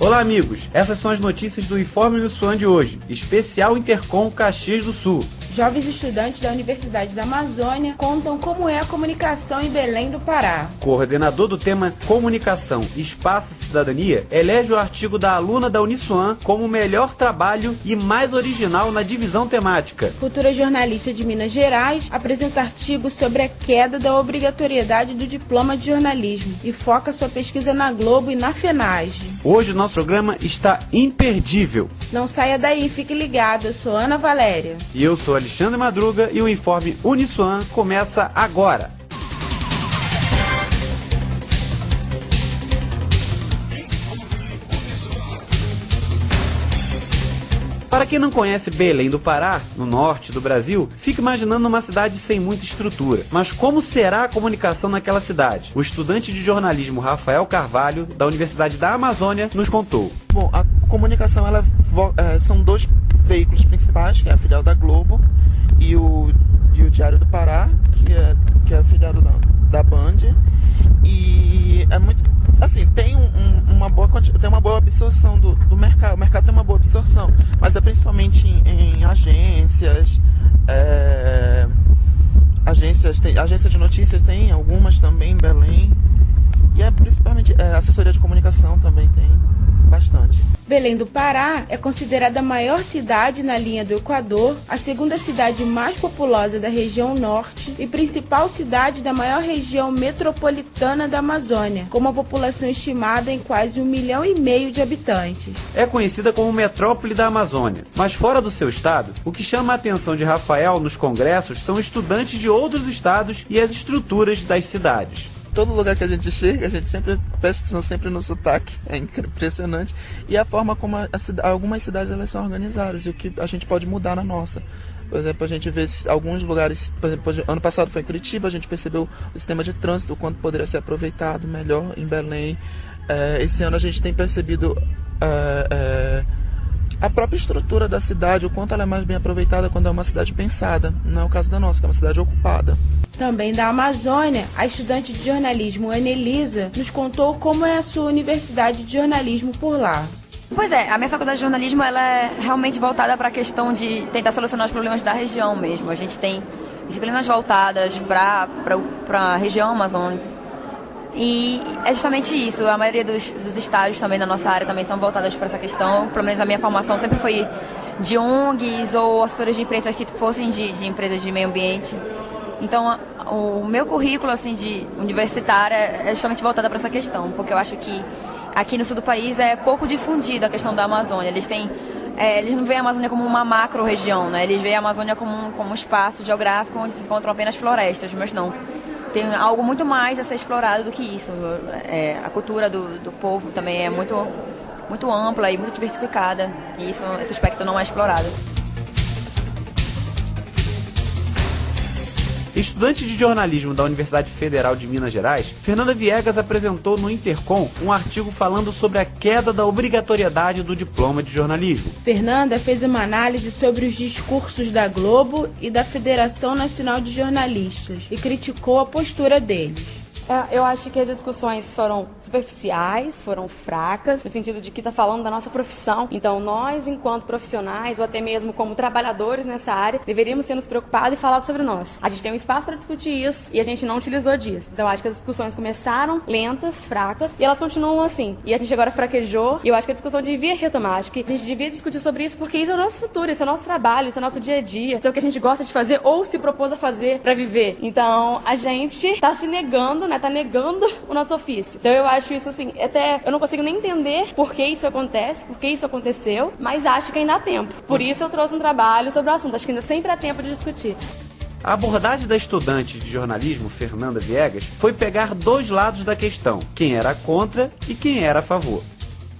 Olá, amigos. Essas são as notícias do Informe Uniswan de hoje, especial Intercom Caxias do Sul. Jovens estudantes da Universidade da Amazônia contam como é a comunicação em Belém do Pará. Coordenador do tema Comunicação, Espaço e Cidadania elege o artigo da aluna da Uniswan como o melhor trabalho e mais original na divisão temática. Futura jornalista de Minas Gerais apresenta artigo sobre a queda da obrigatoriedade do diploma de jornalismo e foca sua pesquisa na Globo e na FENAGE. Hoje o nosso programa está imperdível. Não saia daí, fique ligado. Eu sou Ana Valéria. E eu sou Alexandre Madruga e o Informe Uniswan começa agora. Para quem não conhece Belém do Pará, no norte do Brasil, fica imaginando uma cidade sem muita estrutura. Mas como será a comunicação naquela cidade? O estudante de jornalismo Rafael Carvalho, da Universidade da Amazônia, nos contou. Bom, a comunicação são dois veículos principais, que é a filial da Globo e o Diário do Pará, que é afiliado da Band. E é muito... Assim, tem uma boa absorção do mercado. O mercado tem uma boa absorção, mas é principalmente em agências. Agência de notícias tem algumas também em Belém. E principalmente assessoria de comunicação também tem bastante. Belém do Pará é considerada a maior cidade na linha do Equador, a segunda cidade mais populosa da região norte e principal cidade da maior região metropolitana da Amazônia, com uma população estimada em quase 1,5 milhão de habitantes. É conhecida como metrópole da Amazônia, mas fora do seu estado, o que chama a atenção de Rafael nos congressos são estudantes de outros estados e as estruturas das cidades. Todo lugar que a gente chega, a gente sempre presta atenção sempre no sotaque, é impressionante. E a forma como algumas cidades elas são organizadas e o que a gente pode mudar na nossa. Por exemplo, a gente vê alguns lugares, por exemplo, ano passado foi em Curitiba, a gente percebeu o sistema de trânsito, o quanto poderia ser aproveitado melhor em Belém. Esse ano a gente tem percebido a própria estrutura da cidade, o quanto ela é mais bem aproveitada quando é uma cidade pensada. Não é o caso da nossa, que é uma cidade ocupada. Também da Amazônia, a estudante de jornalismo Anelisa nos contou como é a sua universidade de jornalismo por lá. Pois é, a minha faculdade de jornalismo ela é realmente voltada para a questão de tentar solucionar os problemas da região mesmo. A gente tem disciplinas voltadas para a região amazônica. E é justamente isso, a maioria dos estágios também na nossa área também são voltadas para essa questão. Pelo menos a minha formação sempre foi de ONGs ou assessores de imprensa que fossem de empresas de meio ambiente. Então, o meu currículo assim, de universitária é justamente voltado para essa questão, porque eu acho que aqui no sul do país é pouco difundida a questão da Amazônia. Eles não veem a Amazônia como uma macro-região, né? Eles veem a Amazônia como um espaço geográfico onde se encontram apenas florestas, mas não. Tem algo muito mais a ser explorado do que isso. A cultura do povo também é muito, muito ampla e muito diversificada, e esse aspecto não é explorado. Estudante de jornalismo da Universidade Federal de Minas Gerais, Fernanda Viegas apresentou no Intercom um artigo falando sobre a queda da obrigatoriedade do diploma de jornalismo. Fernanda fez uma análise sobre os discursos da Globo e da Federação Nacional de Jornalistas e criticou a postura deles. Eu acho que as discussões foram superficiais, foram fracas, no sentido de que está falando da nossa profissão. Então, nós, enquanto profissionais, ou até mesmo como trabalhadores nessa área, deveríamos ter nos preocupado e falado sobre nós. A gente tem um espaço para discutir isso e a gente não utilizou disso. Então, eu acho que as discussões começaram lentas, fracas, e elas continuam assim. E a gente agora fraquejou, e eu acho que a discussão devia retomar. Acho que a gente devia discutir sobre isso, porque isso é o nosso futuro, isso é o nosso trabalho, isso é o nosso dia a dia, isso é o que a gente gosta de fazer ou se propôs a fazer para viver. Então, a gente está se negando, né? Tá negando o nosso ofício. Então eu acho isso assim, até eu não consigo nem entender por que isso acontece, por que isso aconteceu, mas acho que ainda há tempo. Por isso eu trouxe um trabalho sobre o assunto. Acho que ainda sempre há tempo de discutir. A abordagem da estudante de jornalismo, Fernanda Viegas, foi pegar dois lados da questão, quem era contra e quem era a favor.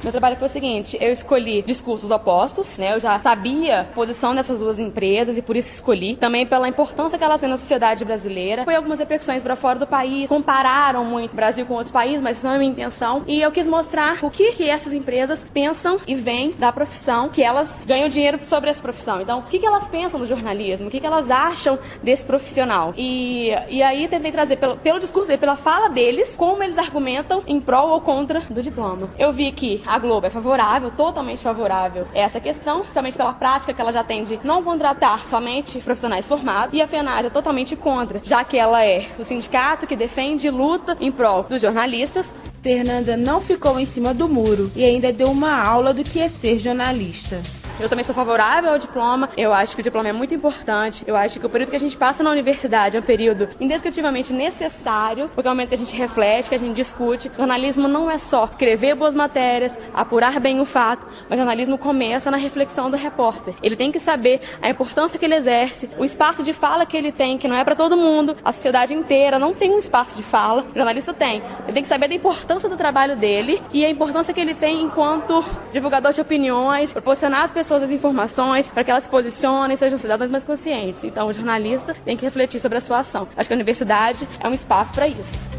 Meu trabalho foi o seguinte, eu escolhi discursos opostos, né? Eu já sabia a posição dessas duas empresas e por isso escolhi. Também pela importância que elas têm na sociedade brasileira. Foi algumas repercussões para fora do país, compararam muito o Brasil com outros países, mas isso não é minha intenção. E eu quis mostrar o que essas empresas pensam e veem da profissão, que elas ganham dinheiro sobre essa profissão. Então, o que elas pensam do jornalismo? O que elas acham desse profissional? E aí tentei trazer pelo discurso dele, pela fala deles, como eles argumentam em prol ou contra do diploma. Eu vi que a Globo é favorável, totalmente favorável a essa questão, principalmente pela prática que ela já tem de não contratar somente profissionais formados, e a FENAGE é totalmente contra, já que ela é o sindicato que defende e luta em prol dos jornalistas. Fernanda não ficou em cima do muro e ainda deu uma aula do que é ser jornalista. Eu também sou favorável ao diploma, eu acho que o diploma é muito importante, eu acho que o período que a gente passa na universidade é um período indescritivelmente necessário, porque é o momento que a gente reflete, que a gente discute. Jornalismo não é só escrever boas matérias, apurar bem o fato, mas jornalismo começa na reflexão do repórter. Ele tem que saber a importância que ele exerce, o espaço de fala que ele tem, que não é para todo mundo, a sociedade inteira não tem um espaço de fala, o jornalista tem. Ele tem que saber da importância do trabalho dele e a importância que ele tem enquanto divulgador de opiniões, proporcionar às pessoas as informações para que elas se posicionem e sejam cidadãos mais conscientes. Então o jornalista tem que refletir sobre a sua ação. Acho que a universidade é um espaço para isso.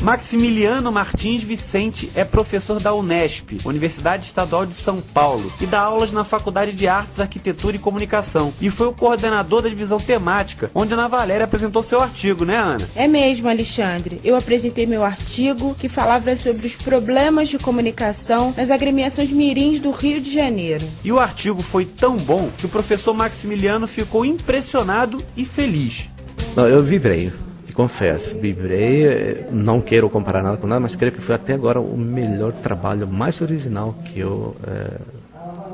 Maximiliano Martins Vicente é professor da Unesp, Universidade Estadual de São Paulo, e dá aulas na Faculdade de Artes, Arquitetura e Comunicação. E foi o coordenador da divisão temática, onde Ana Valéria apresentou seu artigo, né, Ana? É mesmo, Alexandre. Eu apresentei meu artigo que falava sobre os problemas de comunicação nas agremiações mirins do Rio de Janeiro. E o artigo foi tão bom que o professor Maximiliano ficou impressionado e feliz. Não, eu vibrei. Confesso, vibrei, não quero comparar nada com nada, mas creio que foi até agora o melhor trabalho, mais original que eu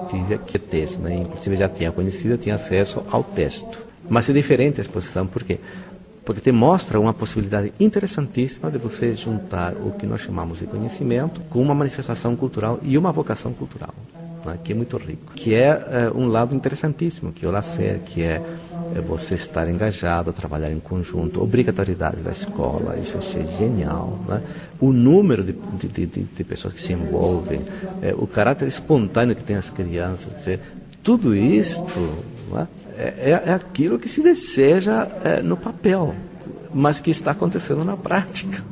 tive aqui a texto, né? Inclusive já tinha conhecido, tinha acesso ao texto. Mas é diferente a exposição, por quê? Porque te mostra uma possibilidade interessantíssima de você juntar o que nós chamamos de conhecimento com uma manifestação cultural e uma vocação cultural, né? Que é muito rico, que é um lado interessantíssimo, que é o lazer, que é você estar engajado, trabalhar em conjunto, obrigatoriedade da escola, isso eu achei genial, né? O número de pessoas que se envolvem, o caráter espontâneo que tem as crianças, quer dizer, tudo isto, né, é aquilo que se deseja no papel, mas que está acontecendo na prática.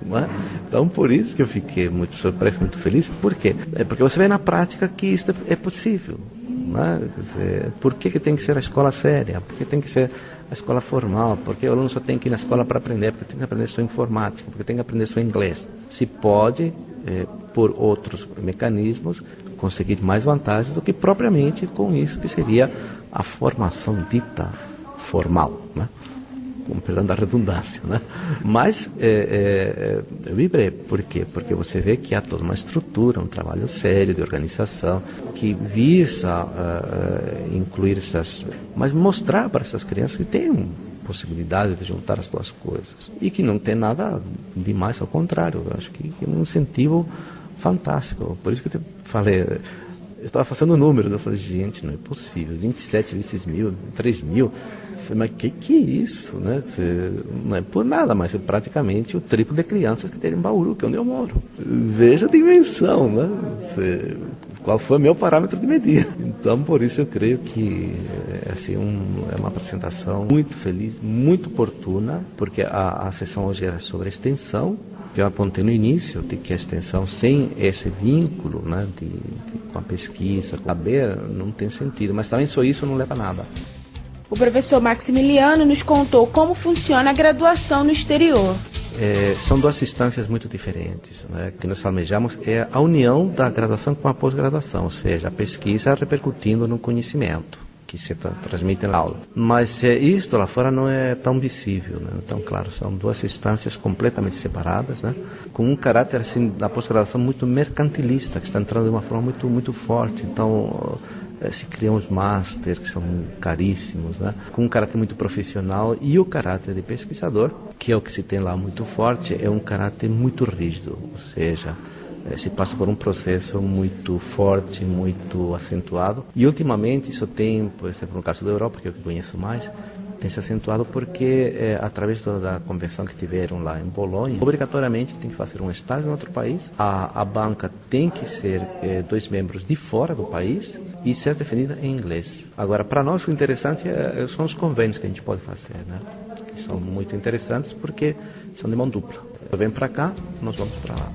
Né? Então, por isso que eu fiquei muito surpreso, muito feliz. Por quê? Porque você vê na prática que isso é possível. Né? Quer dizer, por que tem que ser a escola séria? Por que tem que ser a escola formal? Porque o aluno só tem que ir na escola para aprender, porque tem que aprender sua informática, porque tem que aprender seu inglês. Se pode, por outros mecanismos, conseguir mais vantagens do que propriamente com isso que seria a formação dita formal, né? Com perdão da redundância, né? Mas eu vibrei. Por quê? Porque você vê que há toda uma estrutura, um trabalho sério de organização que visa incluir essas, mas mostrar para essas crianças que tem possibilidade de juntar as duas coisas e que não tem nada demais, ao contrário, eu acho que é um incentivo fantástico. Por isso que eu te falei, eu estava fazendo números, eu falei, gente, não é possível, 27 vezes 1.000, 3.000. Mas que é isso, né? Não é por nada, mas é praticamente o triplo de crianças que tem em Bauru, que é onde eu moro. Veja a dimensão, né? Qual foi o meu parâmetro de medida. Então, por isso eu creio que assim, é uma apresentação muito feliz, muito oportuna, porque a sessão hoje era sobre extensão, que eu apontei no início, de que a extensão sem esse vínculo, né, com a pesquisa, saber, não tem sentido. Mas também só isso não leva a nada. O professor Maximiliano nos contou como funciona a graduação no exterior. São duas instâncias muito diferentes, né? Que nós almejamos é a união da graduação com a pós-graduação, ou seja, a pesquisa repercutindo no conhecimento que se transmite na aula. Mas isto lá fora não é tão visível, né? Então, claro, são duas instâncias completamente separadas, né? Com um caráter assim, da pós-graduação muito mercantilista, que está entrando de uma forma muito, muito forte. Então, se criam os máster, que são caríssimos, né? Com um caráter muito profissional, e o caráter de pesquisador, que é o que se tem lá muito forte, é um caráter muito rígido, ou seja, se passa por um processo muito forte, muito acentuado. E ultimamente isso tem, por exemplo, no caso da Europa, que é o que conheço mais, tem se acentuado porque, através da convenção que tiveram lá em Bolonha, obrigatoriamente tem que fazer um estágio em outro país, a banca tem que ser 2 membros de fora do país e ser definida em inglês. Agora, para nós o interessante são os convênios que a gente pode fazer, né? Que são muito interessantes porque são de mão dupla. Vem para cá, nós vamos para lá.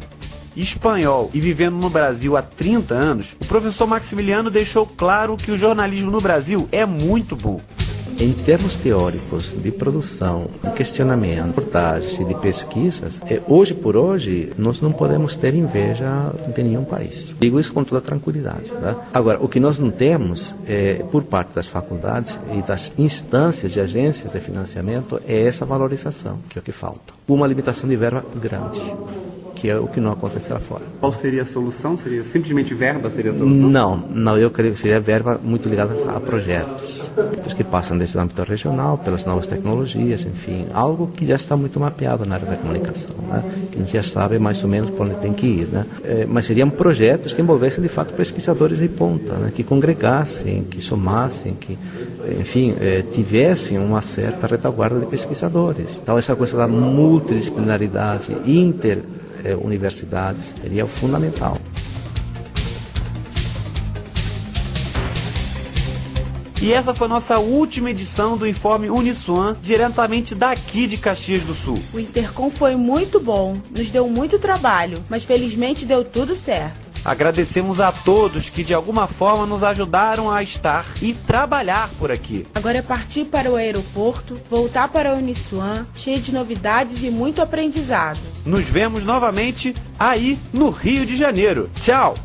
Espanhol e vivendo no Brasil há 30 anos, o professor Maximiliano deixou claro que o jornalismo no Brasil é muito bom. Em termos teóricos, de produção, de questionamento, reportagens e de pesquisas, hoje por hoje, nós não podemos ter inveja de nenhum país. Digo isso com toda tranquilidade. Tá? Agora, o que nós não temos, por parte das faculdades e das instâncias de agências de financiamento, é essa valorização, que é o que falta. Uma limitação de verba grande, que é o que não acontece lá fora. Qual seria a solução? Seria simplesmente verba seria a solução? Não, eu creio que seria verba muito ligada a projetos que passam desse âmbito regional, pelas novas tecnologias, enfim, algo que já está muito mapeado na área da comunicação, né? Que a gente já sabe mais ou menos por onde tem que ir, né? Mas seriam projetos que envolvessem de fato pesquisadores de ponta, né? Que congregassem, que somassem, que, enfim, tivessem uma certa retaguarda de pesquisadores. Então essa coisa da multidisciplinaridade, universidades, seria fundamental. E essa foi nossa última edição do Informe Uniswan, diretamente daqui de Caxias do Sul. O Intercom foi muito bom, nos deu muito trabalho, mas felizmente deu tudo certo. Agradecemos a todos que de alguma forma nos ajudaram a estar e trabalhar por aqui. Agora é partir para o aeroporto, voltar para a Uniswan, cheio de novidades e muito aprendizado. Nos vemos novamente aí no Rio de Janeiro. Tchau!